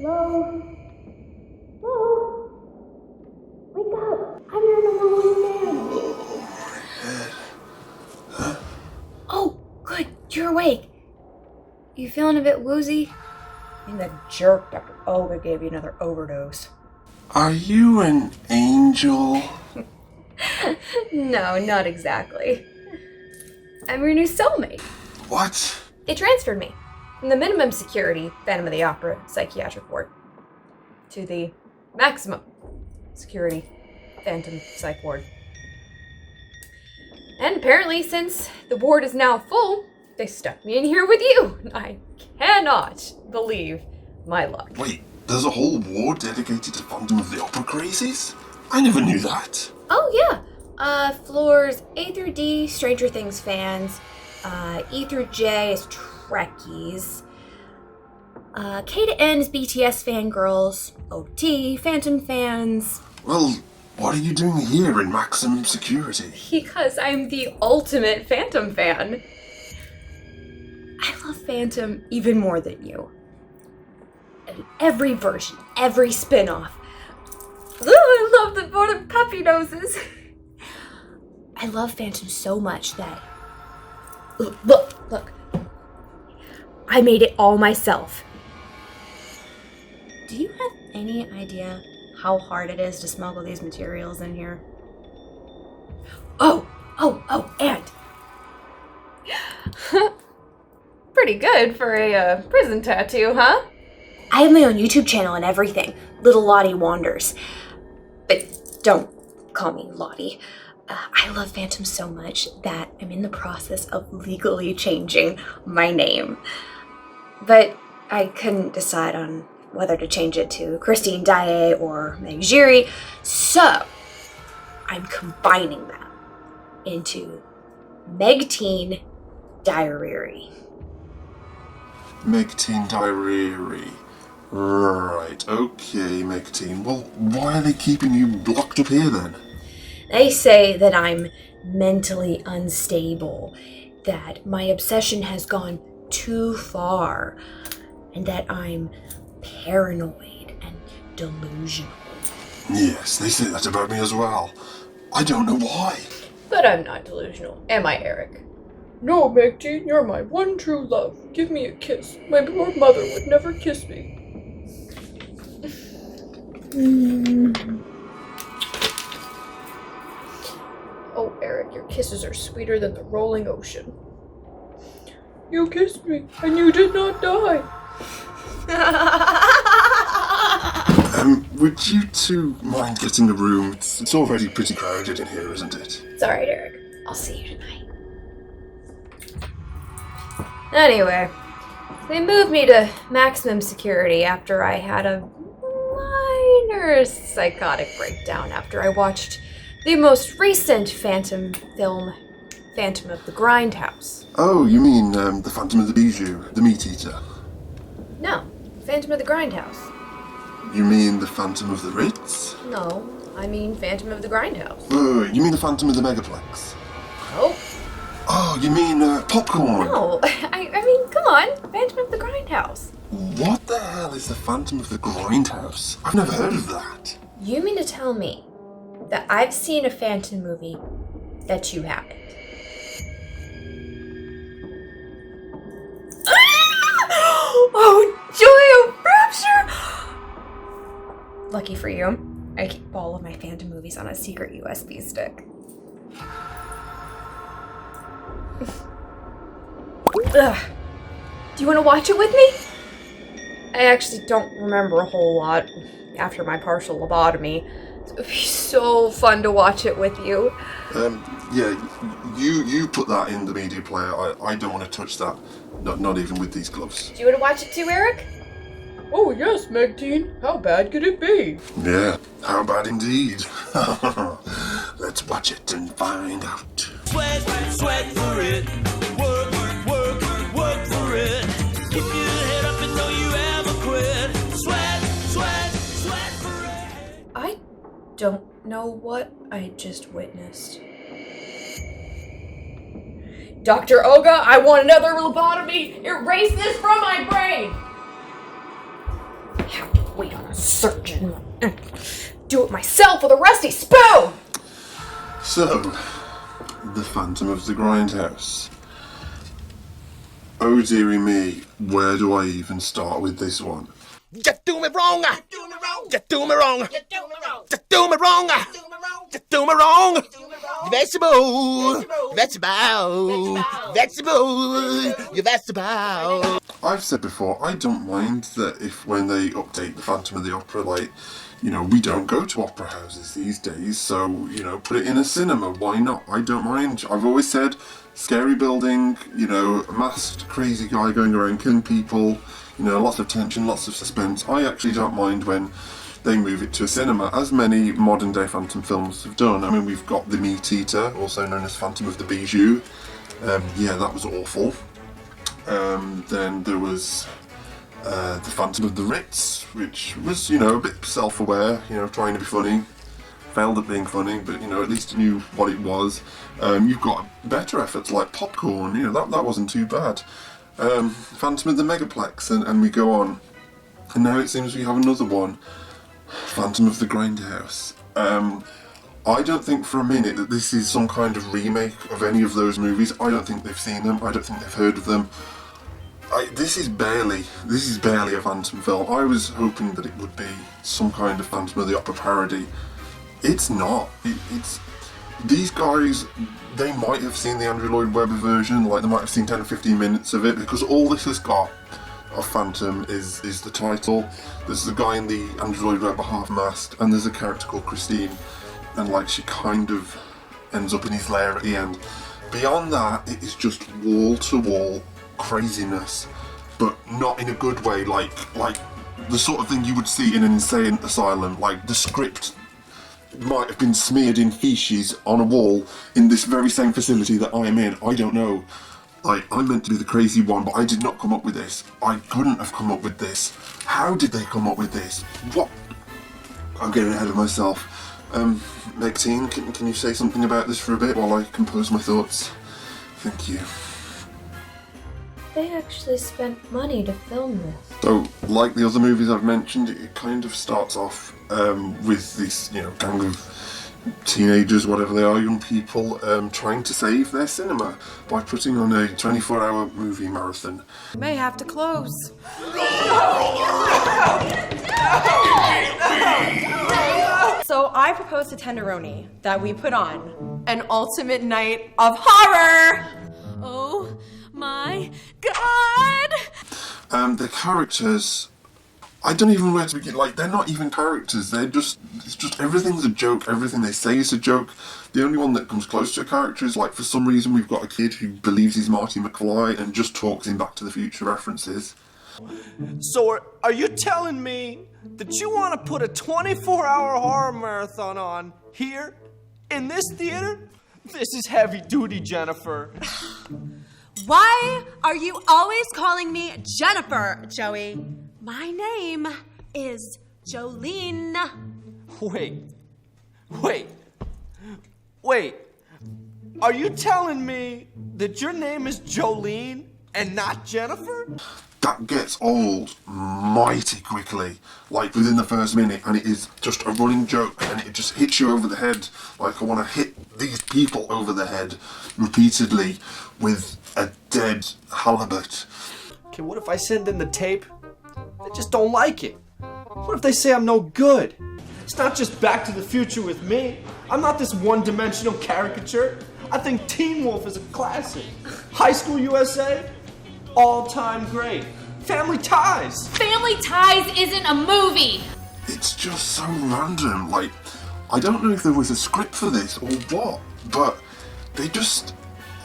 Hello? Hello? Wake up! I'm your number one fan! Oh, good, you're awake. You feeling a bit woozy? I think that jerk Dr. Olga gave you another overdose. Are you an angel? No, not exactly. I'm your new cellmate. What? They transferred me from the minimum security Phantom of the Opera psychiatric ward to the maximum security Phantom psych ward. And apparently, since the ward is now full, they stuck me in here with you. I cannot believe my luck. Wait, there's a whole ward dedicated to Phantom of the Opera crazies? I never knew that. Oh, yeah. Floors A through D, Stranger Things fans. E through J is Trekkies. K to N is BTS fangirls. OT, Phantom fans. Well, what are you doing here in maximum security? Because I'm the ultimate Phantom fan. I love Phantom even more than you. Every version, every spin-off. Ooh, I love the border puppy noses. I love Phantom so much that... Look. I made it all myself. Do you have any idea how hard it is to smuggle these materials in here? Oh, and... Pretty good for a prison tattoo, huh? I have my own YouTube channel and everything. Little Lotte Wanders. But don't call me Lotte. I love Phantom so much that I'm in the process of legally changing my name. But I couldn't decide on whether to change it to Christine Daae or Meg Giri, so I'm combining them into Megteen Diary. Megteen Diary. Right, okay, Megteen. Well, why are they keeping you locked up here then? They say that I'm mentally unstable, that my obsession has gone too far, and that I'm paranoid and delusional. Yes, they say that about me as well. I don't know why. But I'm not delusional, am I, Eric? No, Megteen, you're my one true love. Give me a kiss. My poor mother would never kiss me. Oh, Eric, your kisses are sweeter than the rolling ocean. You kissed me, and you did not die. Would you two mind getting a room? It's already pretty crowded in here, isn't it? It's alright, Eric. I'll see you tonight. Anyway, they moved me to maximum security after I had a minor psychotic breakdown after I watched the most recent Phantom film, Phantom of the Grindhouse. Oh, you mean the Phantom of the Bijou, the meat eater? No, Phantom of the Grindhouse. You mean the Phantom of the Ritz? No, I mean Phantom of the Grindhouse. You mean the Phantom of the Megaplex? Oh. Oh, you mean popcorn? No, I mean, come on, Phantom of the Grindhouse. What the hell is the Phantom of the Grindhouse? I've never heard of that. You mean to tell me that I've seen a Phantom movie that you haven't? Oh, joy of rapture! Lucky for you, I keep all of my Phantom movies on a secret USB stick. Ugh. Do you want to watch it with me? I actually don't remember a whole lot after my partial lobotomy. So it'd be so fun to watch it with you. Yeah, you put that in the media player. I don't want to touch that. Not even with these gloves. Do you want to watch it too, Eric? Oh yes, Megteen. How bad could it be? Yeah, how bad indeed. Let's watch it and find out. Sweat for it. Work for it. Keep your head up and don't you ever quit. Sweat for it. I don't know what I just witnessed. Dr. Olga, I want another lobotomy! Erase this from my brain! have to wait on a surgeon. Do it myself with a rusty spoon! So, the Phantom of the Grindhouse. Oh dearie me, where do I even start with this one? You do me wrong. You do me wrong. You do me wrong. You do me wrong. You do me wrong. Vegetable. Vegetable. Vegetable. You vegetable. I've said before, I don't mind that if when they update the Phantom of the Opera, like, you know, we don't go to opera houses these days, so, you know, put it in a cinema, why not? I don't mind. I've always said, scary building, you know, a masked crazy guy going around killing people, you know, lots of tension, lots of suspense. I actually don't mind when they move it to a cinema, as many modern day Phantom films have done. I mean, we've got The Meat Eater, also known as Phantom of the Bijou. Yeah, that was awful. Then there was The Phantom of the Ritz, which was, you know, a bit self-aware, you know, trying to be funny. Failed at being funny, but, you know, at least knew what it was. You've got better efforts like Popcorn, you know, that wasn't too bad. Phantom of the Megaplex, and we go on. And now it seems we have another one. Phantom of the Grindhouse. I don't think for a minute that this is some kind of remake of any of those movies. I don't think they've seen them. I don't think they've heard of them. This is barely a Phantom film. I was hoping that it would be some kind of Phantom of the Opera parody. It's not. It's these guys. They might have seen the Andrew Lloyd Webber version. Like, they might have seen 10 or 15 minutes of it, because all this has got of Phantom is the title. There's the guy in the Andrew Lloyd Webber half-mast, and there's a character called Christine, and like she kind of ends up in his lair at the end. Beyond that, it is just wall-to-wall craziness, but not in a good way, like the sort of thing you would see in an insane asylum. Like, the script might have been smeared in feces on a wall in this very same facility that I am in. I don't know. Like, I'm meant to be the crazy one, but I did not come up with this. I couldn't have come up with this. How did they come up with this? What? I'm getting ahead of myself. Megtine, can you say something about this for a bit while I compose my thoughts? Thank you. They actually spent money to film this. So, like the other movies I've mentioned, it kind of starts off with this, you know, gang of teenagers, whatever they are, young people, trying to save their cinema by putting on a 24-hour movie marathon. May have to close. So I propose to Tenderoni that we put on an ultimate night of horror. Oh my God! The characters, I don't even know where to begin. Like, they're not even characters. It's just everything's a joke. Everything they say is a joke. The only one that comes close to a character is, like, for some reason we've got a kid who believes he's Marty McFly and just talks in Back to the Future references. So are you telling me that you want to put a 24-hour horror marathon on here in this theater? This is heavy duty, Jennifer. Why are you always calling me Jennifer, Joey? My name is Jolene. Wait. Are you telling me that your name is Jolene and not Jennifer? That gets old mighty quickly, like within the first minute, and it is just a running joke, and it just hits you over the head. Like, I want to hit these people over the head repeatedly with a dead halibut. Okay, what if I send in the tape? They just don't like it. What if they say I'm no good? It's not just Back to the Future with me. I'm not this one-dimensional caricature. I think Teen Wolf is a classic. High School USA, all-time great. Family Ties. Family Ties isn't a movie. It's just so random. Like, I don't know if there was a script for this or what, but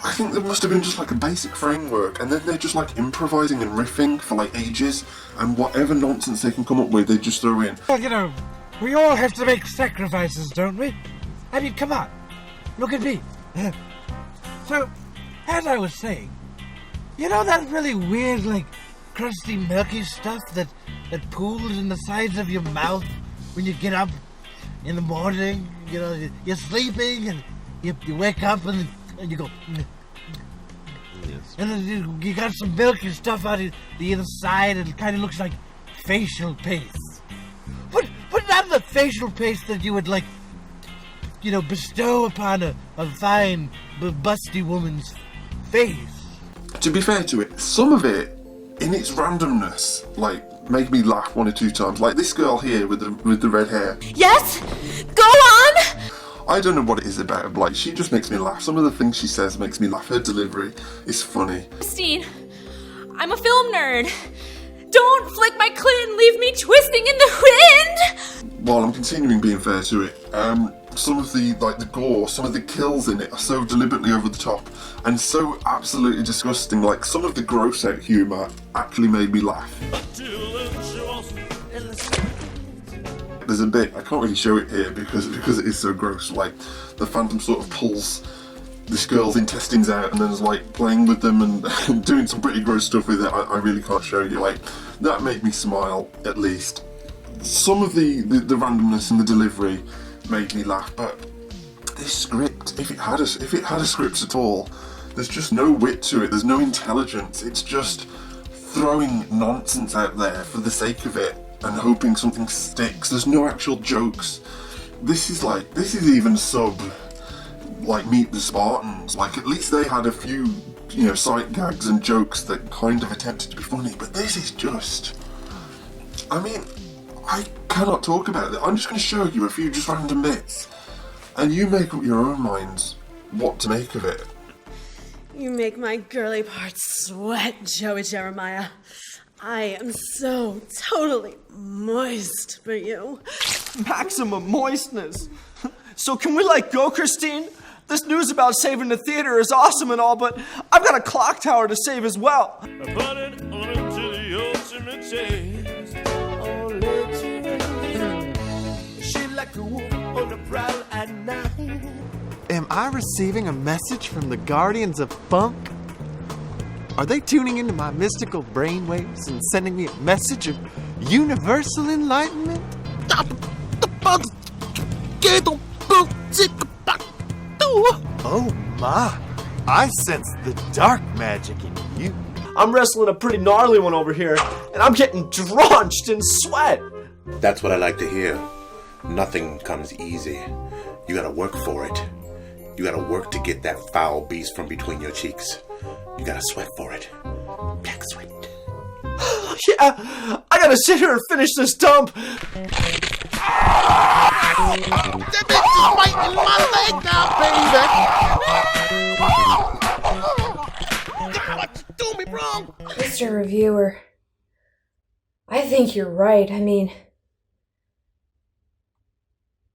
I think there must have been just like a basic framework, and then they're just like improvising and riffing for like ages, and whatever nonsense they can come up with, they just throw in. Well, you know, we all have to make sacrifices, don't we? I mean, come on, look at me. So, as I was saying, you know that really weird, like, crusty, milky stuff that pools in the sides of your mouth when you get up in the morning? You know, you're sleeping and you wake up and you go... Yes. And then you got some milky stuff out of the inside, and it kind of looks like facial pace. But not the facial pace that you would, like, you know, bestow upon a fine, busty woman's face. To be fair to it, some of it, in its randomness, like, made me laugh one or two times. Like this girl here with the red hair. Yes? Go on! I don't know what it is about her, like, she just makes me laugh. Some of the things she says makes me laugh. Her delivery is funny. Christine, I'm a film nerd. Don't flick my clit and leave me twisting in the wind! While I'm continuing being fair to it, some of the, like, the gore, some of the kills in it are so deliberately over the top and so absolutely disgusting. Like, some of the gross out humour actually made me laugh. There's a bit, I can't really show it here because it is so gross, like, the Phantom sort of pulls this girl's intestines out and then is, like, playing with them and doing some pretty gross stuff with it. I really can't show you. Like, that made me smile, at least. Some of the randomness in the delivery made me laugh, but this script, if it had a script at all, there's just no wit to it, there's no intelligence, it's just throwing nonsense out there for the sake of it and hoping something sticks. There's no actual jokes. This is even sub, like, Meet the Spartans. Like, at least they had a few, you know, sight gags and jokes that kind of attempted to be funny, but this is just, I mean, I cannot talk about it. I'm just going to show you a few just random bits, and you make up your own minds what to make of it. You make my girly parts sweat, Joey Jeremiah. I am so totally moist for you. Maximum moistness. So can we let go, Christine? This news about saving the theater is awesome and all, but I've got a clock tower to save as well. I put it on into the ultimate chase. She like a wolf on the prowl at night. Am I receiving a message from the Guardians of Funk? Are they tuning into my mystical brainwaves and sending me a message of universal enlightenment? Oh my, I sense the dark magic in you. I'm wrestling a pretty gnarly one over here, and I'm getting drenched in sweat. That's what I like to hear. Nothing comes easy. You gotta work for it. You gotta work to get that foul beast from between your cheeks. You gotta sweat for it. Black sweat. Yeah, I gotta sit here and finish this dump. That bitch is biting my leg now, baby. God, what you do me wrong? Mr. Reviewer, I think you're right. I mean,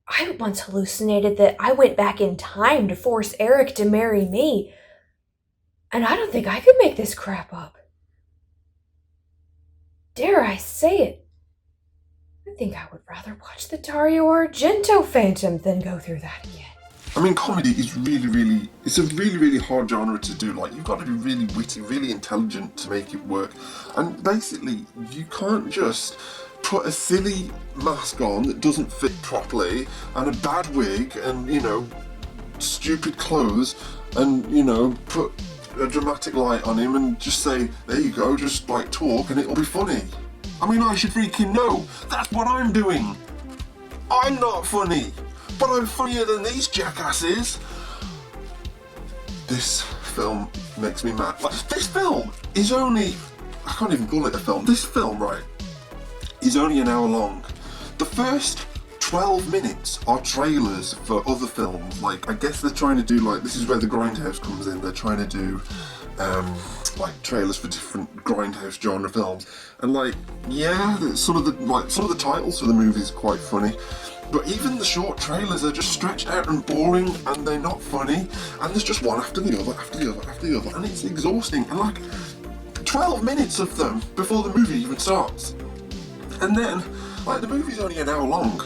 I once hallucinated that I went back in time to force Eric to marry me. And I don't think I could make this crap up. Dare I say it? I think I would rather watch the Dario Argento Phantom than go through that again. I mean, comedy is really, it's a really hard genre to do. Like, you've got to be really witty, really intelligent to make it work. And basically, you can't just put a silly mask on that doesn't fit properly, and a bad wig, and, you know, stupid clothes, and, you know, put a dramatic light on him and just say, there you go, just, like, talk and it'll be funny. I mean, I should freaking know. That's what I'm doing. I'm not funny, but I'm funnier than these jackasses. This film makes me mad. Like, this film is only, I can't even call it a film. This film, right, is only an hour long. The first 12 minutes are trailers for other films. Like, I guess they're trying to do, like, this is where the Grindhouse comes in. They're trying to do, like, trailers for different Grindhouse genre films. And, like, yeah, some of the titles for the movies are quite funny. But even the short trailers are just stretched out and boring, and they're not funny. And there's just one after the other, after the other, after the other. And it's exhausting. And, like, 12 minutes of them before the movie even starts. And then, like, the movie's only an hour long.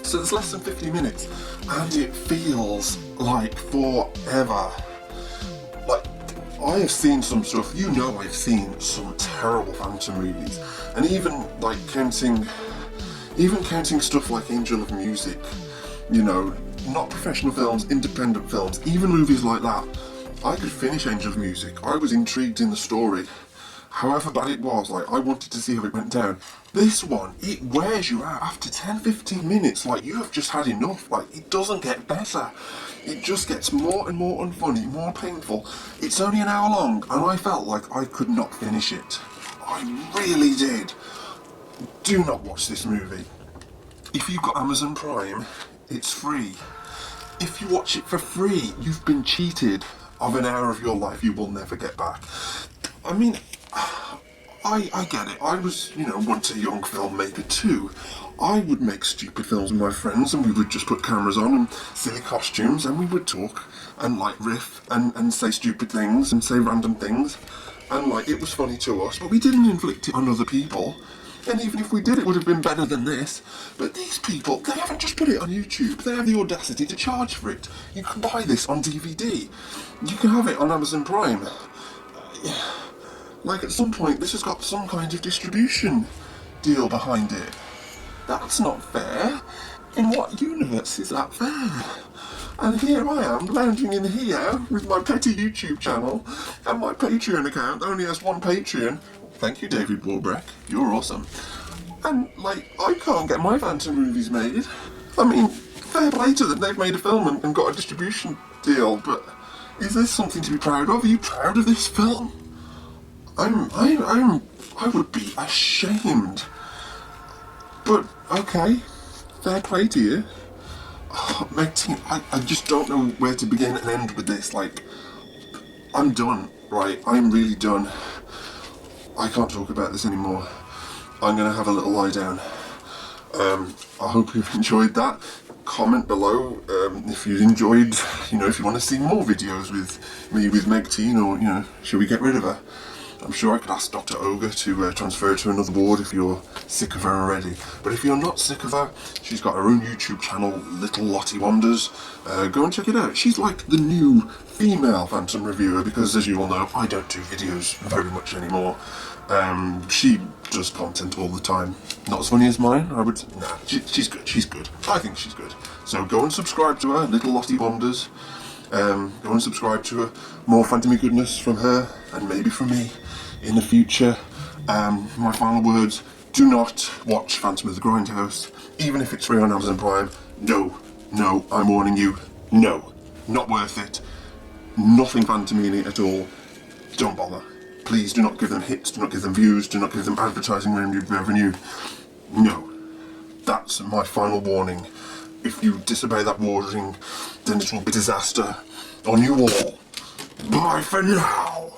So it's less than 50 minutes, and it feels like forever. Like, I have seen some stuff, you know, I've seen some terrible Phantom movies, and even counting stuff like Angel of Music, you know, not professional films, independent films, even movies like that. I could finish Angel of Music. I was intrigued in the story, however bad it was, like, I wanted to see how it went down. This one, it wears you out after 10-15 minutes, like, you have just had enough, like, it doesn't get better. It just gets more and more unfunny, more painful. It's only an hour long, and I felt like I could not finish it. I really did. Do not watch this movie. If you've got Amazon Prime, it's free. If you watch it for free, you've been cheated of an hour of your life you will never get back. I mean, I get it. I was, once a young filmmaker too. I would make stupid films with my friends, and we would just put cameras on and silly costumes, and we would talk and like riff and say stupid things and say random things, and like it was funny to us, but we didn't inflict it on other people. And even if we did, it would have been better than this. But these people, they haven't just put it on YouTube. They have the audacity to charge for it. You can buy this on DVD. You can have it on Amazon Prime. Like, at some point, this has got some kind of distribution deal behind it. That's not fair. In what universe is that fair? And here I am, lounging in here with my petty YouTube channel and my Patreon account that only has one Patreon. Thank you, David Warbeck. You're awesome. And, like, I can't get my Phantom movies made. I mean, fair play to them. They've made a film and got a distribution deal, but is this something to be proud of? Are you proud of this film? I would be ashamed. But, okay. Fair play to you. Oh, Meg T, I just don't know where to begin and end with this. Like, I'm done, right? I'm really done. I can't talk about this anymore. I'm going to have a little lie down. I hope you've enjoyed that. Comment below if you enjoyed, if you want to see more videos with me with Meg T, or, should we get rid of her? I'm sure I could ask Dr. Ogre to transfer her to another ward if you're sick of her already. But if you're not sick of her, she's got her own YouTube channel, Little Lotte Wonders. Go and check it out. She's like the new female Phantom reviewer, because as you all know, I don't do videos very much anymore. She does content all the time. Not as funny as mine, I would... Nah, she's good. I think she's good. So go and subscribe to her, Little Lotte Wonders. Go and subscribe to her. More Phantomy goodness from her, and maybe from me in the future. My final words: do not watch Phantom of the Grindhouse, even if it's free on Amazon Prime. No, I'm warning you. No, not worth it. Nothing Phantom in it at all. Don't bother. Please do not give them hits, do not give them views, do not give them advertising revenue. No. That's my final warning. If you disobey that warning, then it will be disaster on you all. Bye for now.